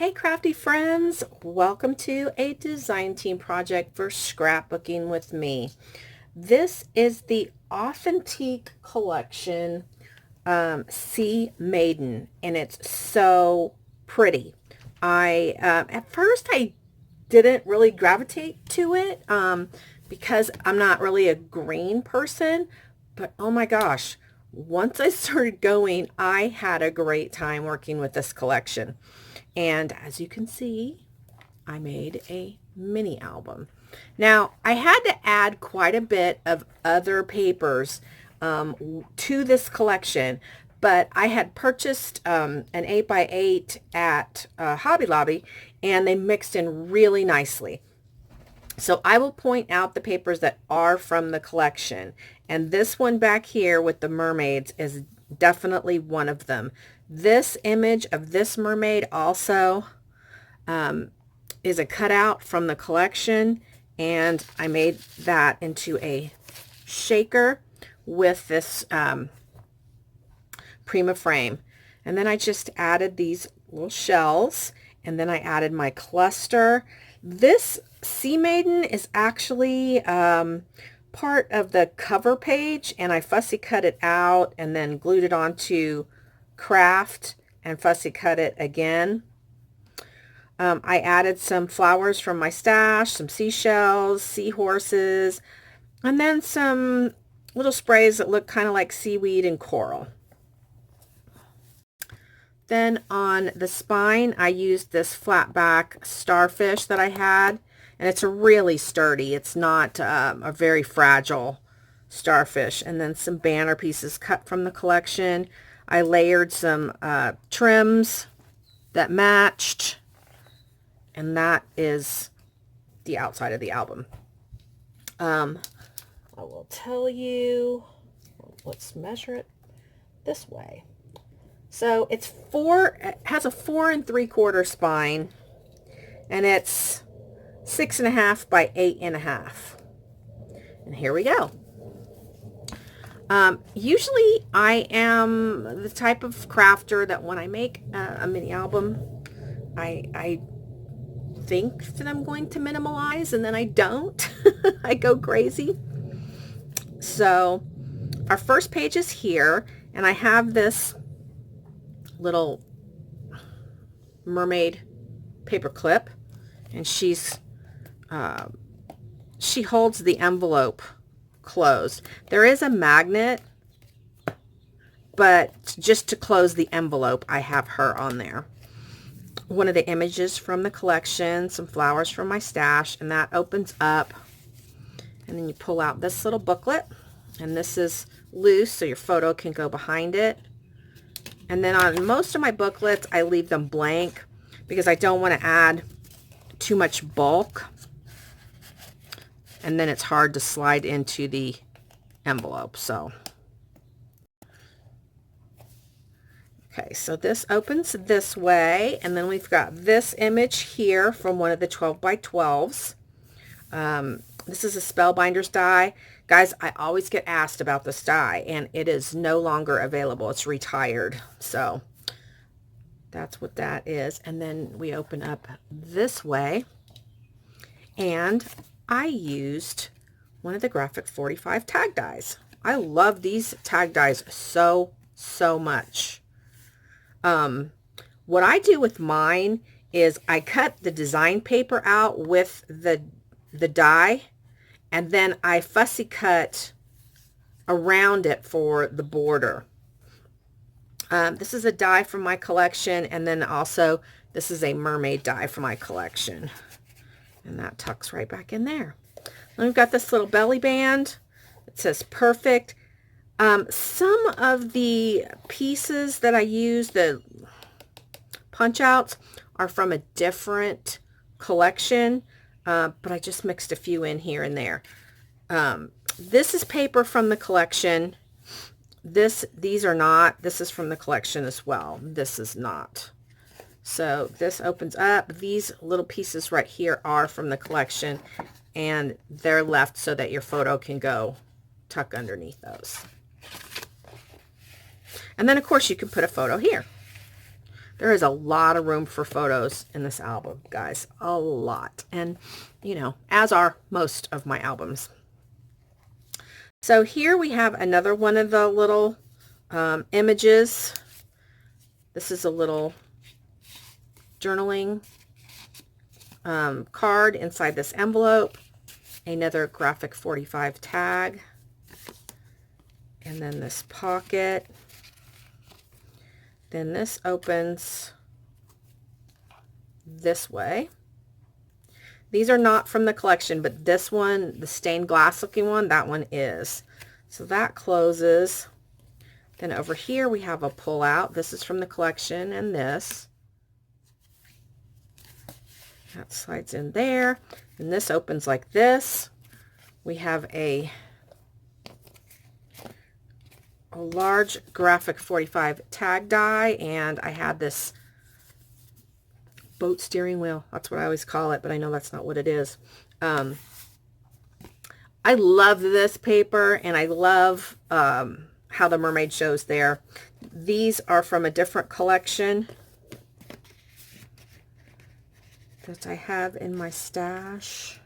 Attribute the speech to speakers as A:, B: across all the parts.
A: Hey crafty friends, welcome to a design team project for scrapbooking with me. This is the Authentique collection, Seamaiden, and it's so pretty. At first I didn't really gravitate to it because I'm not really a green person, but oh my gosh, once I started going, I had a great time working with this collection. And as you can see, I made a mini album. Now, I had to add quite a bit of other papers to this collection, but I had purchased an 8x8 at Hobby Lobby, and they mixed in really nicely. So I will point out the papers that are from the collection. And this one back here with the mermaids is definitely one of them. This image of this mermaid also is a cutout from the collection. And I made that into a shaker with this Prima frame. And then I just added these little shells. And then I added my cluster. This Seamaiden is actually part of the cover page, and I fussy cut it out and then glued it onto craft and fussy cut it again. I added some flowers from my stash, some seashells, seahorses, and then some little sprays that look kind of like seaweed and coral. Then on the spine, I used this flat back starfish that I had, and it's really sturdy. It's not a very fragile starfish. And then some banner pieces cut from the collection. I layered some trims that matched, and that is the outside of the album. I will tell you, let's measure it this way. So it has a 4 3/4 spine, and it's 6.5 by 8.5. And here we go. Usually I am the type of crafter that when I make a mini album, I think that I'm going to minimalize, and then I don't. I go crazy. So our first page is here, and I have this little mermaid paper clip, and she holds the envelope closed. There is a magnet, but just to close the envelope, I have her on there. One of the images from the collection, some flowers from my stash, and that opens up, and then you pull out this little booklet, and this is loose so your photo can go behind it. And then on most of my booklets, I leave them blank because I don't want to add too much bulk. And then it's hard to slide into the envelope. So, okay, so this opens this way. And then we've got this image here from one of the 12 by 12s. This is a Spellbinders die. Guys, I always get asked about this die, and it is no longer available. It's retired. So that's what that is. And then we open up this way, and I used one of the Graphic 45 tag dies. I love these tag dies so much. What I do with mine is I cut the design paper out with the die, and then I fussy cut around it for the border. This is a die from my collection, and then also this is a mermaid die from my collection. And that tucks right back in there. Then we've got this little belly band. It says perfect. Some of the pieces that I use, the punch outs, are from a different collection. But I just mixed a few in here and there. This is paper from the collection. These are not. This is from the collection as well. This is not. So this opens up. These little pieces right here are from the collection, and they're left so that your photo can go tuck underneath those. And then of course you can put a photo here. There is a lot of room for photos in this album, guys. A lot. And, you know, as are most of my albums. So here we have another one of the little images. This is a little journaling card inside this envelope. Another graphic 45 tag. And then this pocket. Then this opens this way. These are not from the collection, but this one, the stained glass looking one, that one is. So that closes. Then over here we have a pull out. This is from the collection, and this. That slides in there. And this opens like this. We have a large graphic 45 tag die, and I had this boat steering wheel. That's what I always call it, but I know that's not what it is. I love this paper, and I love how the mermaid shows there. These are from a different collection that I have in my stash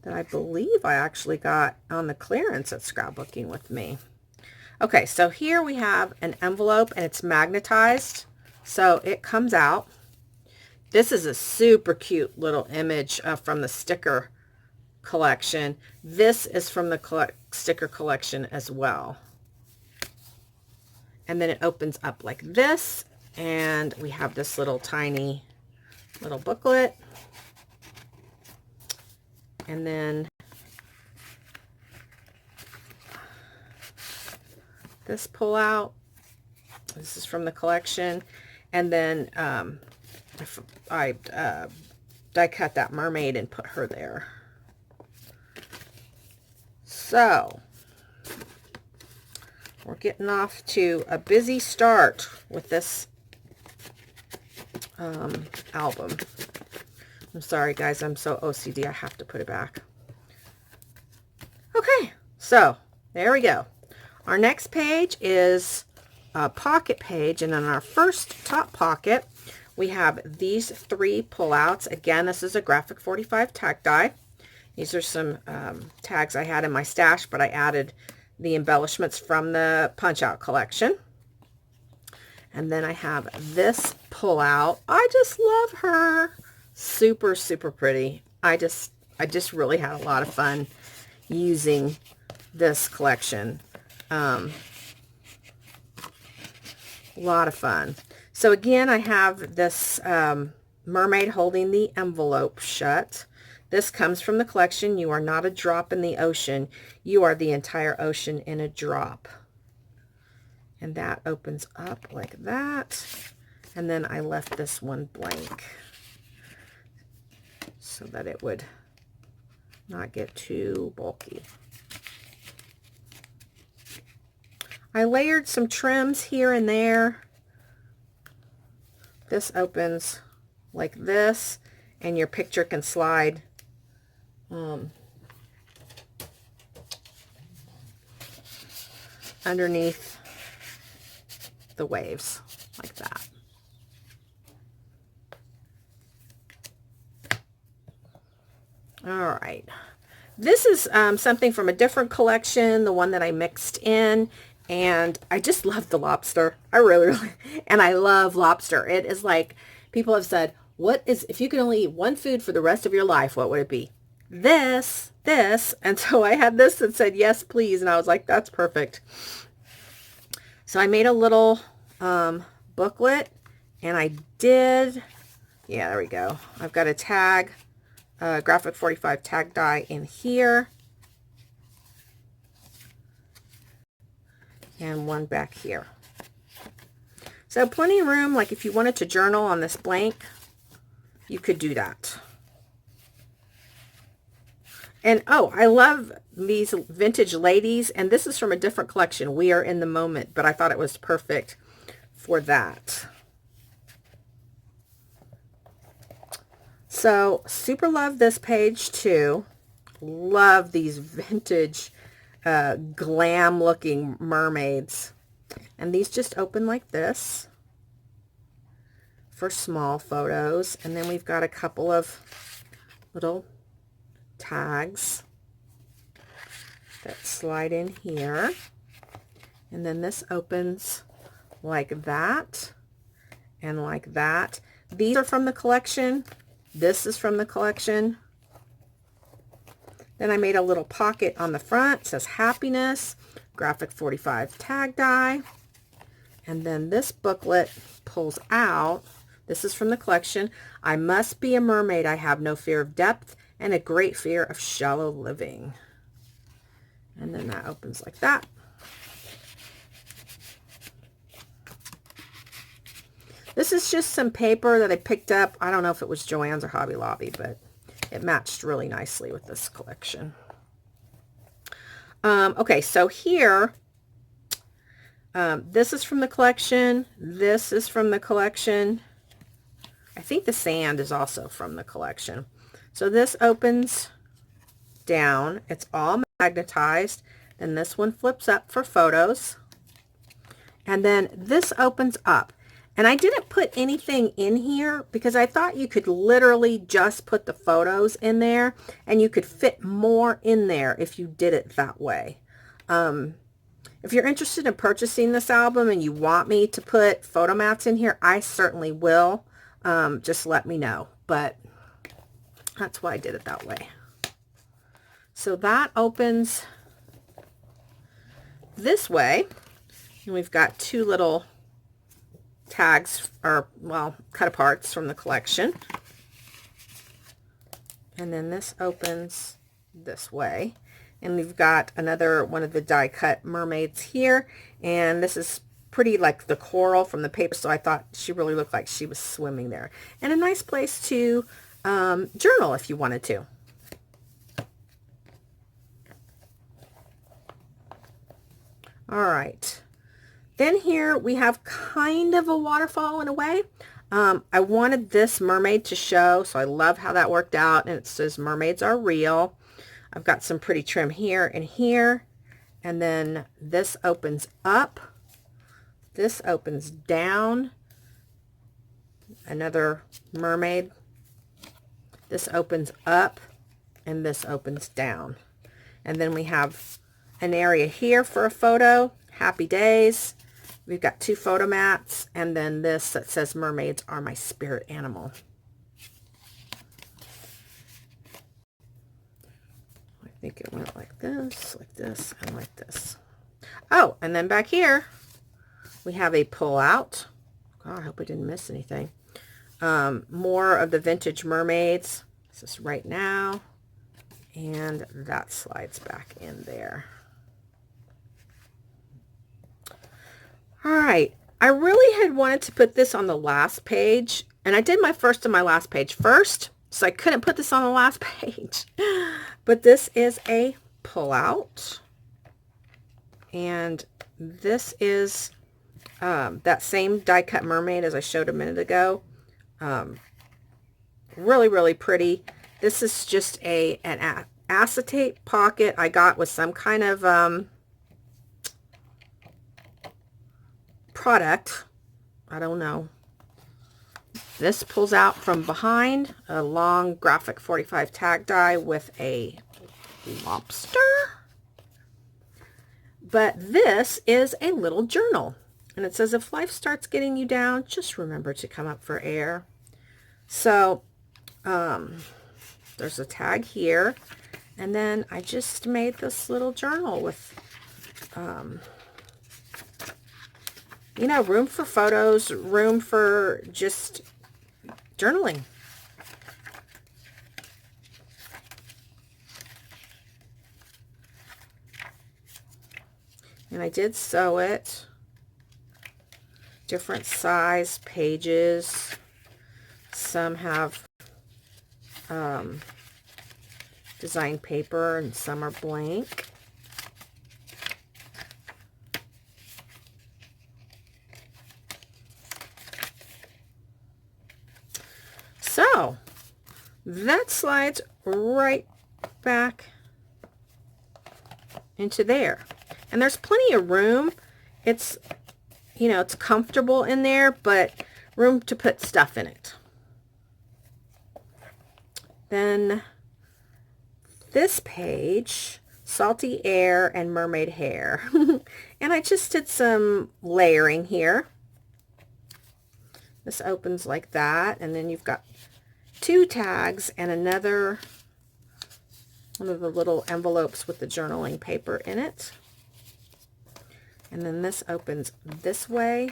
A: that I believe I actually got on the clearance at Scrapbooking with me. Okay, so here we have an envelope, and it's magnetized, so it comes out. This is a super cute little image from the sticker collection. This is from the sticker collection as well. And then it opens up like this, and we have this little tiny little booklet. And then this pull out. This is from the collection. And then I die cut that mermaid and put her there. So we're getting off to a busy start with this album. I'm sorry guys, I'm so OCD, I have to put it back. Okay, so there we go. Our next page is a pocket page, and in our first top pocket we have these 3 pullouts. Again, this is a graphic 45 tag die. These are some tags I had in my stash, but I added the embellishments from the punch out collection. And then I have this pullout. I just love her. Super, super pretty. I just really had a lot of fun using this collection. A lot of fun. So again, I have this mermaid holding the envelope shut. This comes from the collection. You are not a drop in the ocean. You are the entire ocean in a drop. And that opens up like that. And then I left this one blank so that it would not get too bulky. I layered some trims here and there. This opens like this, and your picture can slide underneath the waves like that. All right. This is something from a different collection, the one that I mixed in. And I just love the lobster. I really, and I love lobster. It is like, people have said, what is, if you could only eat one food for the rest of your life, what would it be? This. And so I had this that said, yes, please. And I was like, that's perfect. So I made a little booklet, and I did, yeah, there we go. I've got a tag, graphic 45 tag die in here. And one back here. So plenty of room, like if you wanted to journal on this blank, you could do that. And oh, I love these vintage ladies, and this is from a different collection, We Are in the Moment, but I thought it was perfect for that. So super love this page too. Love these vintage glam looking mermaids, and these just open like this, for small photos. And then we've got a couple of little tags that slide in here. And then this opens like that and like that. These are from the collection. This is from the collection. Then I made a little pocket on the front. It says happiness, graphic 45 tag die. And then this booklet pulls out. This is from the collection. I must be a mermaid. I have no fear of depth and a great fear of shallow living. And then that opens like that. This is just some paper that I picked up. I don't know if it was Joann's or Hobby Lobby, but it matched really nicely with this collection. Okay, so here, this is from the collection. This is from the collection. I think the sand is also from the collection. So this opens down. It's all magnetized. Then this one flips up for photos. And then this opens up. And I didn't put anything in here because I thought you could literally just put the photos in there and you could fit more in there if you did it that way. If you're interested in purchasing this album and you want me to put photo mats in here, I certainly will. Just let me know. But that's why I did it that way. So that opens this way. And we've got two little tags, or well, cut aparts from the collection. And then this opens this way. And we've got another one of the die cut mermaids here. And this is pretty like the coral from the paper. So I thought she really looked like she was swimming there. And a nice place to journal if you wanted to. All right. Then here we have kind of a waterfall in a way. I wanted this mermaid to show, so I love how that worked out. And it says mermaids are real. I've got some pretty trim here and here. And then this opens up. This opens down. Another mermaid. This opens up. And this opens down. And then we have an area here for a photo. Happy days. We've got two photo mats, and then this that says mermaids are my spirit animal. I think it went like this, and like this. Oh, and then back here, we have a pull out. God, I hope I didn't miss anything. More of the vintage mermaids. This is right now, and that slides back in there. All right, I really had wanted to put this on the last page, and I did my first and my last page first, so I couldn't put this on the last page. But this is a pull-out, and this is that same die-cut mermaid as I showed a minute ago. Really, really pretty. This is just an acetate pocket I got with some kind of product. I don't know. This pulls out from behind a long graphic 45 tag die with a lobster. But this is a little journal. And it says, if life starts getting you down, just remember to come up for air. So there's a tag here. And then I just made this little journal with you know, room for photos, room for just journaling. And I did sew it. Different size pages. Some have design paper and some are blank. So that slides right back into there. And there's plenty of room. It's, you know, it's comfortable in there, but room to put stuff in it. Then this page, Salty Air and Mermaid Hair. And I just did some layering here. This opens like that, and then you've got 2 tags and another one of the little envelopes with the journaling paper in it. And then this opens this way,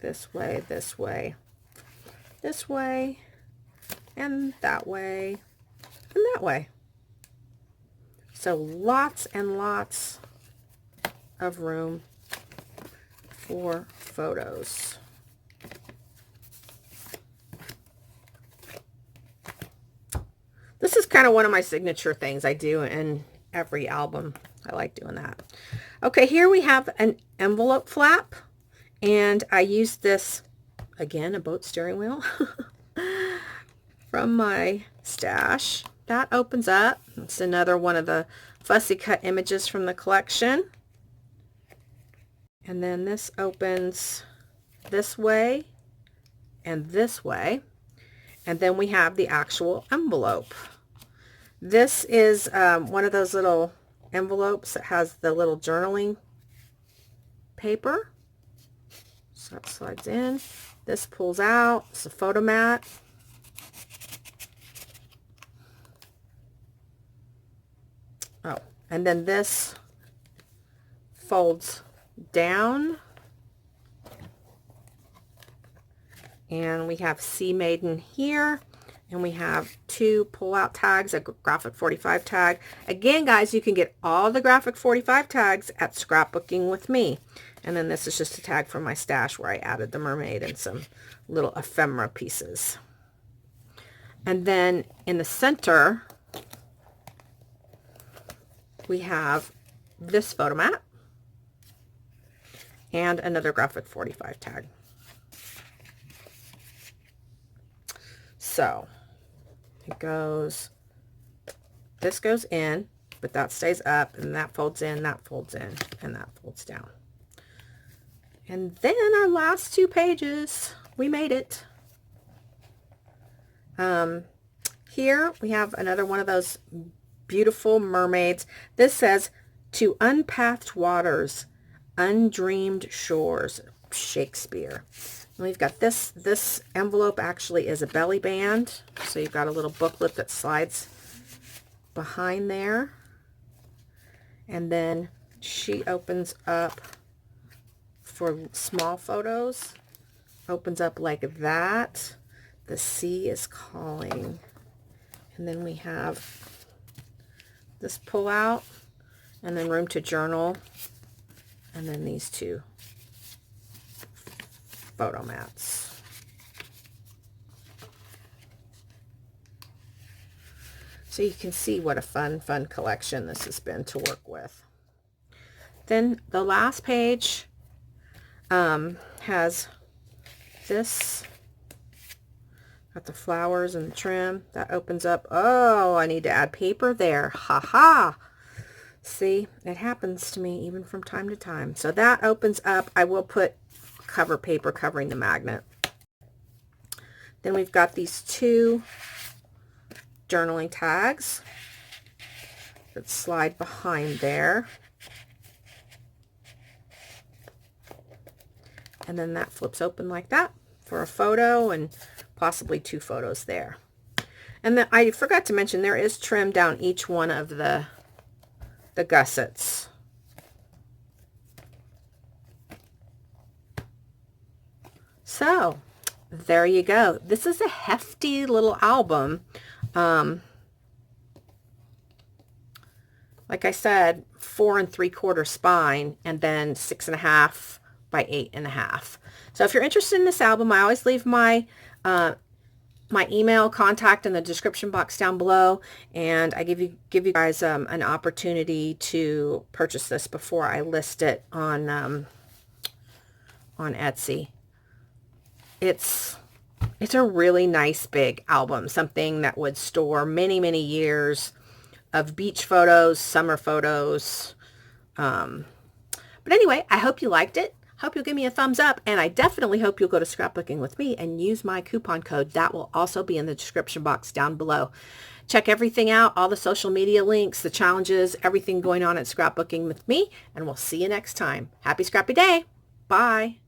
A: this way, this way, this way, and that way, and that way. So lots and lots of room for photos. This is kind of one of my signature things I do in every album. I like doing that. Okay, here we have an envelope flap, and I used this, again, a boat steering wheel from my stash. That opens up. It's another one of the fussy cut images from the collection. And then this opens this way and this way. And then we have the actual envelope. This is one of those little envelopes that has the little journaling paper. So that slides in. This pulls out. It's a photo mat. Oh, and then this folds down. And we have Seamaiden here. And we have 2 pull-out tags, a graphic 45 tag. Again, guys, you can get all the graphic 45 tags at Scrapbooking with me. And then this is just a tag from my stash where I added the mermaid and some little ephemera pieces. And then in the center, we have this photo mat and another graphic 45 tag. So it goes, this goes in, but that stays up, and that folds in, that folds in, and that folds down. And then our last 2 pages, we made it. Here we have another one of those beautiful mermaids. This says, "To unpathed waters, undreamed shores, Shakespeare." And we've got this envelope actually is a belly band. So you've got a little booklet that slides behind there. And then she opens up for small photos. Opens up like that. The sea is calling. And then we have this pull out, and then room to journal, and then these 2 photo mats. So you can see what a fun collection this has been to work with. Then the last page has this, got the flowers and the trim. That opens up. Oh, I need to add paper there. Ha. See, it happens to me even from time to time. So that opens up. I will put cover paper covering the magnet. Then we've got these 2 journaling tags that slide behind there. And then that flips open like that for a photo and possibly 2 photos there. And then I forgot to mention there is trim down each one of the gussets. So there you go. This is a hefty little album. Like I said, 4 3/4 spine, and then 6.5 by 8.5. So if you're interested in this album, I always leave my my email contact in the description box down below, and I give you guys an opportunity to purchase this before I list it on Etsy. It's a really nice big album, something that would store many years of beach photos, summer photos, But anyway, I hope you liked it. Hope you'll give me a thumbs up, and I definitely hope you'll go to Scrapbooking with me and use my coupon code. That will also be in the description box down below. Check everything out, all the social media links, the challenges, everything going on at Scrapbooking with me, and we'll see you next time. Happy Scrappy Day. Bye.